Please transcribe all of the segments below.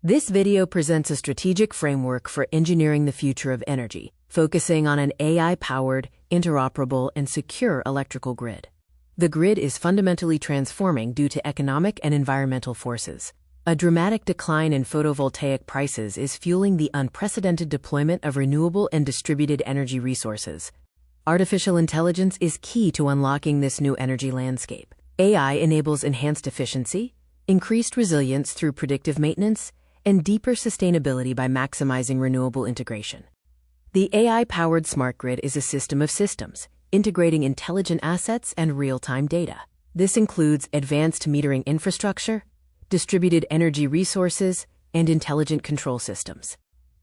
This video presents a strategic framework for engineering the future of energy, focusing on an AI-powered, interoperable, and secure electrical grid. The grid is fundamentally transforming due to economic and environmental forces. A dramatic decline in photovoltaic prices is fueling the unprecedented deployment of renewable and distributed energy resources. Artificial intelligence is key to unlocking this new energy landscape. AI enables enhanced efficiency, increased resilience through predictive maintenance, and deeper sustainability by maximizing renewable integration. The AI-powered smart grid is a system of systems, integrating intelligent assets and real-time data. This includes advanced metering infrastructure, distributed energy resources, and intelligent control systems.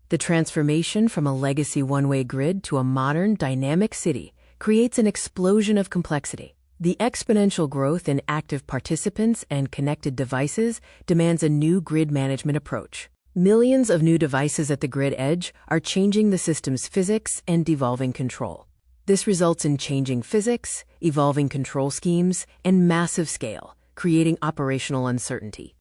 The transformation from a legacy one-way grid to a modern, dynamic city creates an explosion of complexity. The exponential growth in active participants and connected devices demands a new grid management approach. Millions of new devices at the grid edge are changing the system's physics and devolving control. This results in changing physics, evolving control schemes, and massive scale, creating operational uncertainty.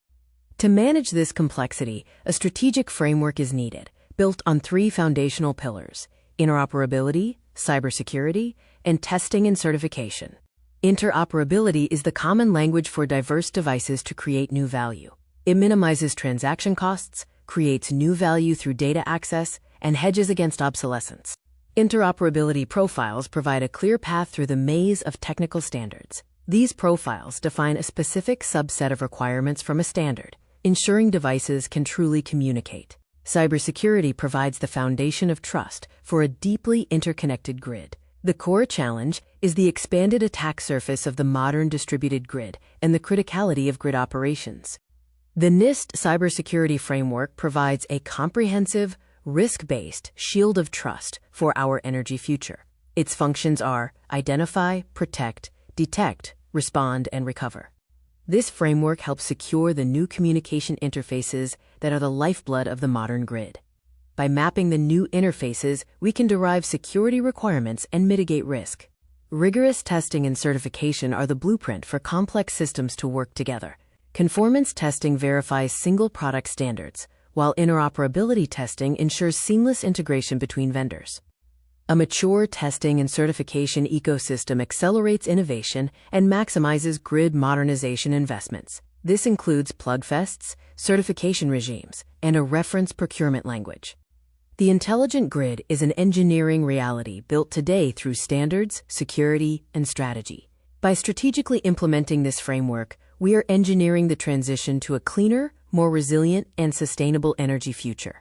To manage this complexity, a strategic framework is needed, built on three foundational pillars: interoperability, cybersecurity, and testing and certification. Interoperability is the common language for diverse devices to create new value. It minimizes transaction costs, creates new value through data access, and hedges against obsolescence. Interoperability profiles provide a clear path through the maze of technical standards. These profiles define a specific subset of requirements from a standard, ensuring devices can truly communicate. Cybersecurity provides the foundation of trust for a deeply interconnected grid. The core challenge is the expanded attack surface of the modern distributed grid and the criticality of grid operations. The NIST cybersecurity framework provides a comprehensive, risk-based shield of trust for our energy future. Its functions are identify, protect, detect, respond, and recover. This framework helps secure the new communication interfaces that are the lifeblood of the modern grid. By mapping the new interfaces, we can derive security requirements and mitigate risk. Rigorous testing and certification are the blueprint for complex systems to work together. Conformance testing verifies single product standards, while interoperability testing ensures seamless integration between vendors. A mature testing and certification ecosystem accelerates innovation and maximizes grid modernization investments. This includes plugfests, certification regimes, and a reference procurement language. The intelligent grid is an engineering reality built today through standards, security, and strategy. By strategically implementing this framework, we are engineering the transition to a cleaner, more resilient, and sustainable energy future.